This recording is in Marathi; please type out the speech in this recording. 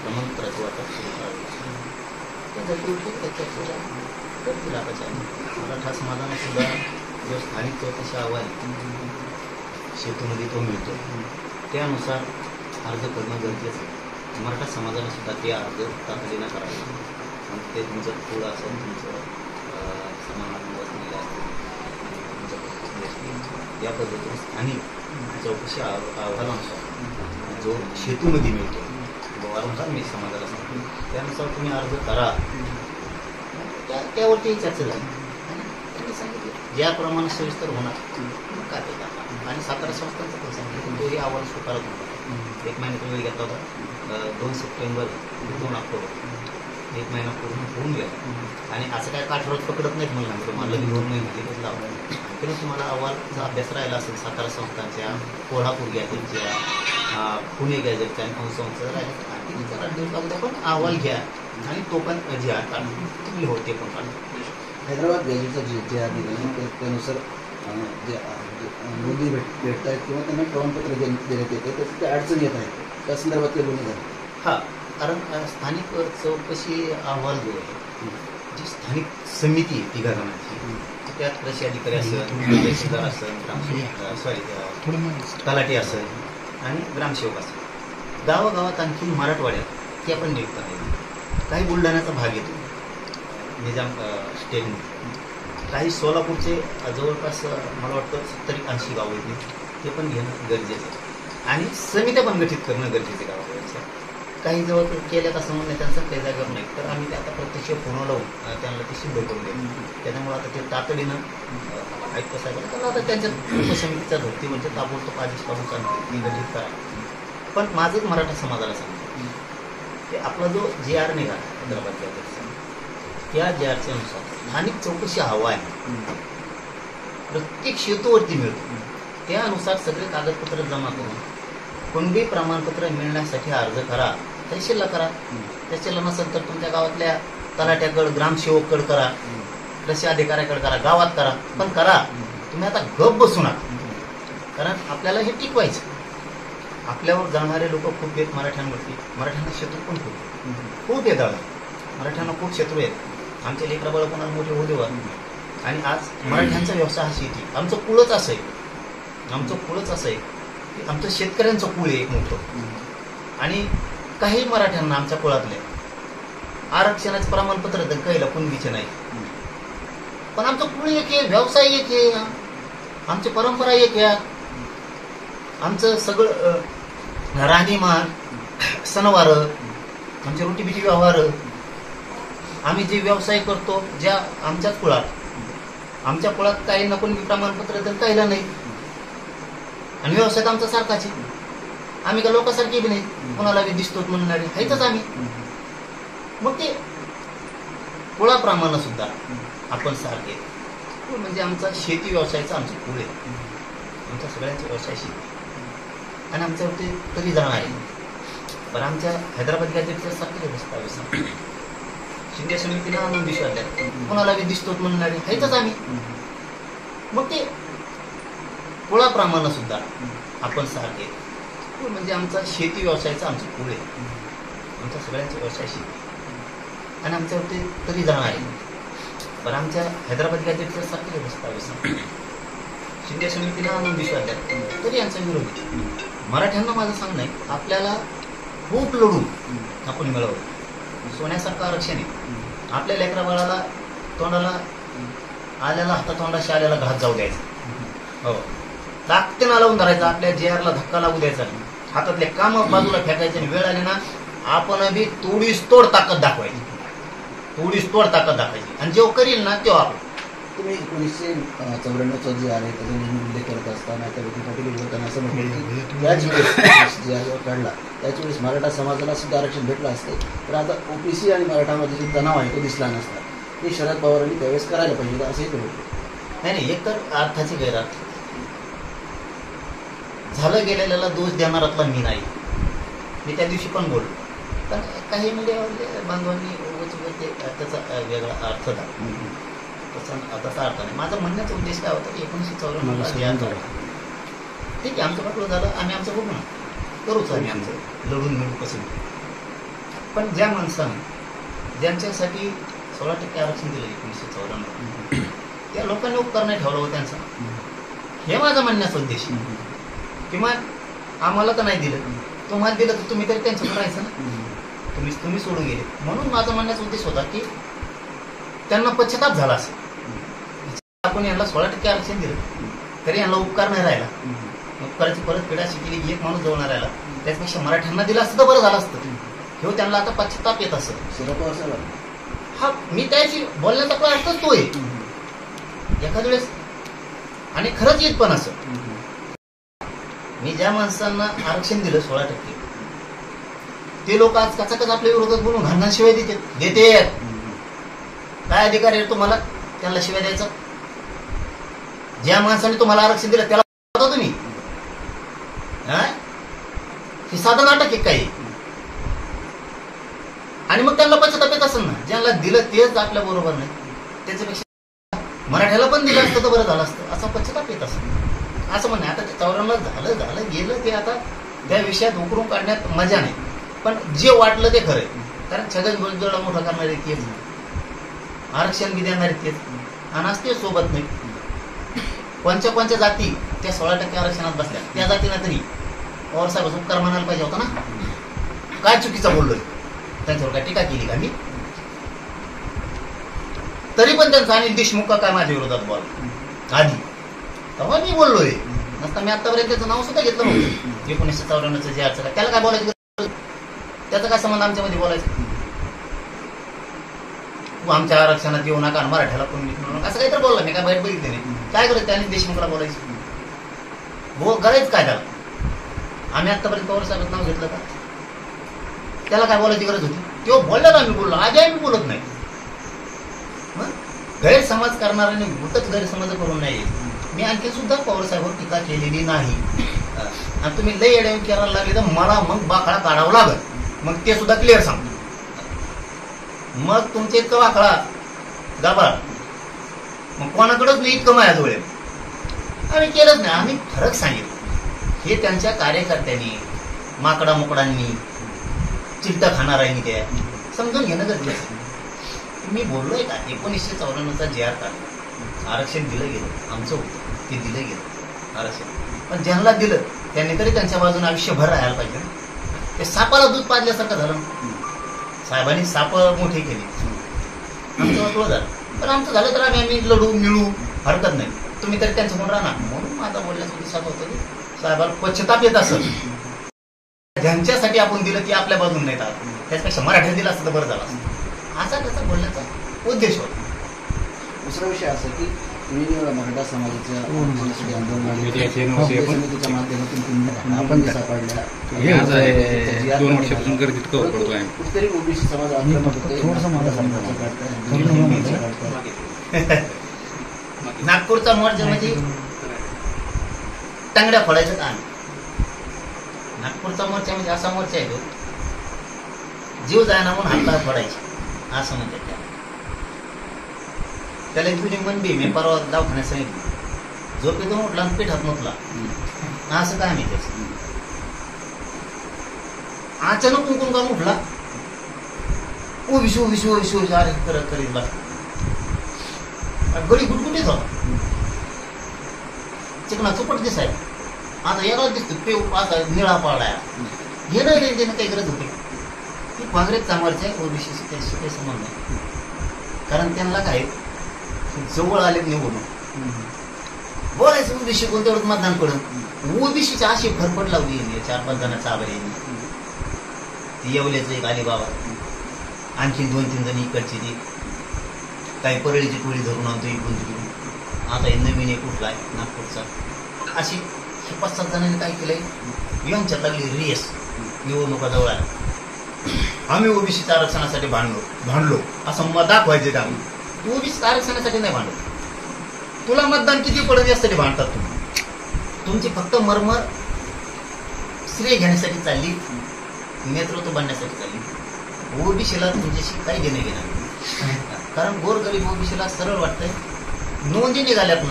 प्रमाणपत्राचं वाटप सुरू करावे. ते जर उठले त्याच्या करतील आता. मराठा समाजाने सुद्धा जो स्थानिक चौकशी अहवाल शेतूमध्ये तो मिळतो त्यानुसार अर्ज करणं गरजेचं आहे. मराठा समाजाने सुद्धा ते अर्ज तातडीनं करावे. मग ते तुमचं पुढं असेल, तुमचं समानात्मक असलेलं असतील, या पद्धतीने स्थानिक चौकशी अहवालानुसार जो शेतूमध्ये मिळतो वारंवार मी समाजाला सांगतो त्यानुसार तुम्ही अर्ज करा. त्यावरती चर्चा झाली आणि त्यांनी सांगितलं ज्याप्रमाणे सोयीस्कर होणार मग काय पाहिजे. आणि सातारा संस्थांचं पण सांगितलं तोही अहवाल स्वीकारत होता. 1 महिन्याचा वेळ घेतला होता. 2 सप्टेंबर 2 ऑक्टोबर 1 महिना पूर्ण होऊन गेला. आणि असं काय काठरोज पकडत नाहीत म्हणून तुम्हाला 2 महिने लावलं. किंवा तुम्हाला अहवालचा अभ्यास राहिला असेल सातारा संस्थांच्या, कोल्हापूर गॅजेटच्या, पुणे गॅजेटच्या आणि संस्थेचा राहिला 3-4 दिवस अगोदर पण अहवाल घ्या आणि तो पण जे तुम्ही होते पण काढा. हैदराबाद गॅजेटचा जे आहे त्यानुसार जे नोंदी भेटत आहेत किंवा त्यांना प्रमाणपत्र देण्यात येतं त्याचं ते अडचण येत आहे. त्या संदर्भात ते बोलले जाते. हां, कारण स्थानिक चौकशी अहवाल जो आहे जी स्थानिक समिती आहे ती घराण्याची त्यात कृषी अधिकारी असेल, तहसीलदार असेल, तलाठी असेल आणि ग्रामसेवक असेल. गावागावात आणखी मराठवाड्यात ते आपण नियुक्त आहे. काही बुलढाण्याचा भाग येतो निजाम स्टेटमध्ये, काही सोलापूरचे जवळपास मला वाटतं 70-80 गावं येतील ते पण घेणं गरजेचं आहे. आणि समित्या पण गठीत करणं गरजेचं आहे गावागावाच्या. काही जवळ केल्यात असं म्हणणं त्यांचं काही जागेवर नाही तर आम्ही ते आता प्रत्यक्ष फोन लावून त्यांना ते सिद्ध करून देऊ. त्याच्यामुळे आता ते तातडीनं आयुक्त साहेबांना त्यांना आता त्यांच्या उपसमितीच्या धर्तीवरच्या ताबडतोब आदेश काढून सांगते गठीत करा. पण माझंच मराठा समाजाला सांगतो की आपला जो JR निघाला हैदराबाद गॅजेटचा त्या JRच्या अनुसार स्थानिक चौकशी हवा आहे प्रत्येक शेतूवरती मिळतो. त्यानुसार सगळे कागदपत्र जमा करून कुणबी प्रमाणपत्र मिळण्यासाठी अर्ज करा. तहसीलला करा, तहसीलला नसेल तर तुमच्या गावातल्या तलाट्याकडे, ग्रामसेवककडे करा, कृषी अधिकाऱ्याकडे करा, गावात करा, पण करा. तुम्ही आता गप बसू नका. कारण आपल्याला हे टिकवायचं. आपल्यावर जाणारे लोक खूप आहेत मराठ्यांवरती. मराठ्यांना शत्रू पण खूप येतात. मराठ्यांना खूप शत्रू आहेत. आमचे लेकरं बाळ कोणाला मोठे होऊ देवा. आणि आज मराठ्यांचा व्यवसाय हा शेती. आमचं कुळच असं आहे की आमचं शेतकऱ्यांचं कुळ आहे एक मोठं. आणि काही मराठ्यांना आमच्या कुळातल्या आरक्षणाचं प्रमाणपत्र काहीला कुणबीचे नाही. पण आमचं कुळ एक आहे, व्यवसाय एक आहे, आमची परंपरा एक आहे, आमचं सगळं राहणीमान, सणवार, आमचे रोटीबिटी व्यवहार, आम्ही जे व्यवसाय करतो ज्या आमच्याच आमच्या कुळात काही नको प्रमाणपत्र तर काहीला नाही. आणि व्यवसायात आमचा सारखाच आहे. आम्ही का लोकांसारखे बी नाही, कोणाला बी दिसतो म्हणणारे हायच आम्ही. मग ते कुळाप्रमाणे सुद्धा आपण सारखे म्हणजे आमचा शेती व्यवसायाचा आमचं कुळ आहे. आमच्या सगळ्यांचा व्यवसाय शेती आणि आमच्यावरती कधी जाणार आहे. पण आमच्या हैदराबाद गॅजेटच्या सारखे दस्तावेज शिंदे समितीला आणून विश्वास कोणाला बी दिसतो म्हणणारे हायच आम्ही. मग ते कुळाप्रमाणे सुद्धा आपण सारखे म्हणजे आमचा शेती व्यवसायाचा आमचं कुळ आहे. आमच्या सगळ्यांचा व्यवसाय शेती आणि आमच्यावरती कधी जाणार आहे. पण आमच्या हैदराबाद गॅजेटच्या सारखे दस्तावेज शिंदे समितीला आणून विश्वास तरी यांचा विरोध आहे. मराठ्यांना माझं सांगणं आहे आपल्याला खूप लढून आपण मिळवलं. सोन्यासारखं आरक्षण आहे. आपल्या लेकरा बाळाला तोंडाला आल्याला हातातोंडाशी आल्याला घात जाऊ द्यायचा. हो, ताकदीनं लावून धरायचा. आपल्या JRला धक्का लागू द्यायचा. हातातले काम बाजूला फेकायचे आणि वेळ आली ना आपण बी तोडीस-तोड ताकद दाखवायची. आणि जेव्हा करील ना तेव्हा आपण तुम्ही 1994चा जे आहे त्याचा उल्लेख करत असताना त्या पाटील बोलताना असं म्हटलं त्याच वेळेस जे काढला त्याच वेळेस मराठा समाजाला सुद्धा आरक्षण भेटलं असतं. तर आता OBC आणि मराठामध्ये जे तणाव आहे तो दिसला नसता. हे शरद पवारांनी त्यावेळेस करायला पाहिजे असंही ते म्हटलं. नाही, एक तर अर्थाची गैरअर्थ झालं गेलेल्याला दोष देणारातला मी नाही. मी त्या दिवशी पण बोललो. पण काही मीडियावरले बांधवांनी त्याचा वेगळा अर्थ तसा अर्थ नाही. माझा म्हणण्याचा उद्देश काय होता की 1954 ठीक आहे, आमचं पाठवलं झालं, आम्ही आमचं बघू ना, करूच आम्ही आमचं लढून मिळून कसं. पण ज्या माणसानं ज्यांच्यासाठी 16% आरक्षण दिलं 1994, त्या लोकांनी उपकार नाही ठेवला हो त्यांचा. हे माझा म्हणण्याचा उद्देश. किंवा आम्हाला तर नाही दिलं, तुम्हाला दिलं तर तुम्ही तरी त्यांच्याकडे राहायचं ना. तुम्ही सोडून गेले. म्हणून माझा म्हणण्याचा उद्देश होता की त्यांना पश्चाताप झाला असेल. आपण यांना 16% आरक्षण दिलं तरी यांना उपकार नाही राहिला. उपकाराची परतफेड अशी केली की एक माणूस जवळ नाही राहिला. त्याच्यापेक्षा मराठ्यांना दिलं असतं तर बरं झालं असतं. हे त्यांना आता पश्चाताप येत असत. हा, मी त्याची बोलण्याचा प्रयत्नच तो आहे एखाद्या वेळेस. आणि खरंच येत पण असं, मी ज्या माणसांना आरक्षण दिलं 16%, ते लोक आज कचाकच आपल्या विरोधात बोलून घालणार शिवाय देते. काय अधिकार आहे तुम्हाला त्यांना शिवाय द्यायचा? ज्या माणसाने तुम्हाला आरक्षण दिलं त्याला तुम्ही हे साधं नाटक आहे काही. आणि मग त्यांना पश्चाताप येत असेल ना. ज्यांना दिलं तेच आपल्या बरोबर नाही, त्याच्यापेक्षा मराठ्याला पण दिलं असतं तर बरं झालं असतं असं पश्चाताप येत असेल. असं म्हणणे आता 94 झालं गेलं ते आता त्या विषयात उकरून काढण्यात मजा नाही. पण जे वाटलं ते खरंय. कारण छगन भुजबळ मोठा करणारे तेच, आरक्षण बी देणारे तेच, आणि आज ते सोबत नाही. कोणत्या जाती त्या 16% आरक्षणात बसल्या, त्या जातीला तरी पवारसाहेब उपकार म्हणायला पाहिजे होता ना. काय चुकीचं बोललोय त्यांच्यावर? काय टीका केली का मी? तरी पण त्यांचा अनिल देशमुख काय माझ्या विरोधात बोल आधी, तेव्हा मी बोललोय. नसता मी आतापर्यंत त्याचं नाव सुद्धा घेतलं नव्हतं. 1994 जे अर्ज, त्याला काय बोलायचं? त्याचा काय संबंध आमच्यामध्ये बोलायचं? आमच्या आरक्षणात येऊ नका, मराठ्याला पण मिळू नका, असं काहीतरी बोलला. मी काय बाहेर बघितले नाही. काय करत अनिल देशमुखला बोलायचं? करायचं काय त्याला? आम्ही आतापर्यंत पवारसाहेबांचं नाव घेतलं का? त्याला काय बोलायची गरज होती? तो बोलला ना, आम्ही बोललो. आधी आम्ही बोलत नाही. गैरसमज करणाऱ्याने भूतच गैरसमज करून नाही. मी आणखी सुद्धा पवारसाहेबांवर टीका केलेली नाही. आणि तुम्ही लई येड्या करायला लागले तर मला मग बाखळा काढावा लागल. मग ते सुद्धा क्लिअर सांगतो. मग तुमचे इतकं वाखळा गाबा मग कोणाकडेच नाही इतकं माझ्याजवळ. आम्ही केलंच नाही. आम्ही फरक सांगितलं. हे त्यांच्या कार्यकर्त्यांनी, माकडा मोकडांनी, चिलटा खाणाऱ्यांनी त्या समजून घेणं गरजेचं. मी बोललोय का 1994चा JR काढला, आरक्षण दिलं गेलं, आमचं होतं ते दिलं गेलं आरक्षण. पण ज्यांना दिलं त्यांनी तरी त्यांच्या बाजूने आयुष्यभर राहायला पाहिजे. ते सापाला दूध पाजल्यासारखं झालं. साहेबांनी साप मोठे केले, आमचं वाटलं झालं. पण आमचं झालं तर आम्ही लढू मिळू, हरकत नाही. तुम्ही तरी त्यांच्याकडून राहणार. म्हणून माझा बोलण्याचा उद्देश होतं की साहेबाला पश्चाताप येत असत. ज्यांच्यासाठी आपण दिलं ते आपल्या बाजून नाही आलं, त्याच्यापेक्षा मराठ्यात दिलं असतं तर बरं झालं असतं. असा त्याचा बोलण्याचा उद्देश होता. दुसरा विषय असा की तुम्ही मराठा समाजाच्या समितीच्या माध्यमातून आपण सापडल्या कुठेतरी ओबीसी समाज नागपूरचा मोर्चा म्हणजे टांगड्या फोडायचं काम. नागपूरचा मोर्चा म्हणजे असा मोर्चा आहे तो जीव जायना म्हणून हातला फोडायचे असं म्हणतात. त्याला एक जुनी मनबी मी परवा दवाखान्यात सांगितलं, झोपेतून उठला आणि पिठात नव्हतला. असं काय माहिती अचानक उंकून काम उठला, उभिशी अरे करत करीत बसला. गडी गुटगुटीत होता, चिकना चुपट दिसाय. आता याला दिसतो पेव असा निळा पाळलाय. हे नाही देणं काही गरज होती. ती काँग्रेस चांगलची आहे, ओबीसीशी काही संबंध नाही. कारण त्यांना काय जवळ आले निवडून बोलायचं ओबीसी कोण तेवढंच मतदान पडून. ओबीसीच्या अशी फरफड लावली 4-5 जणांचा आभार येईल. ती येवल्याचं एक अलिबाबा, आणखी 2-3 जण इकडची ती काही परळीची टोळी धरून आणतो इकडून तिकडून. आता नवीन एक उठलाय नागपूरचा. अशी 5-7 जणांनी काय केलंय, यांच्यात लागली रेस. निवडणुका जवळ आल्या, आम्ही ओबीसीच्या आरक्षणासाठी भांडलो असं मत दाखवायचे का? तू ओबीसी आरक्षणासाठी नाही भांडलो, तुला मतदान किती पडेल यासाठी भांडतात तुम्ही. तुमची फक्त मरमर श्रेय घेण्यासाठी चालली, नेतृत्व बनण्यासाठी चालली. ओबीसीला तुमच्याशी काही घेणं घेणार. कारण गोरगरीब ओबीसीला सरळ वाटतंय, नोंदी निघाल्यात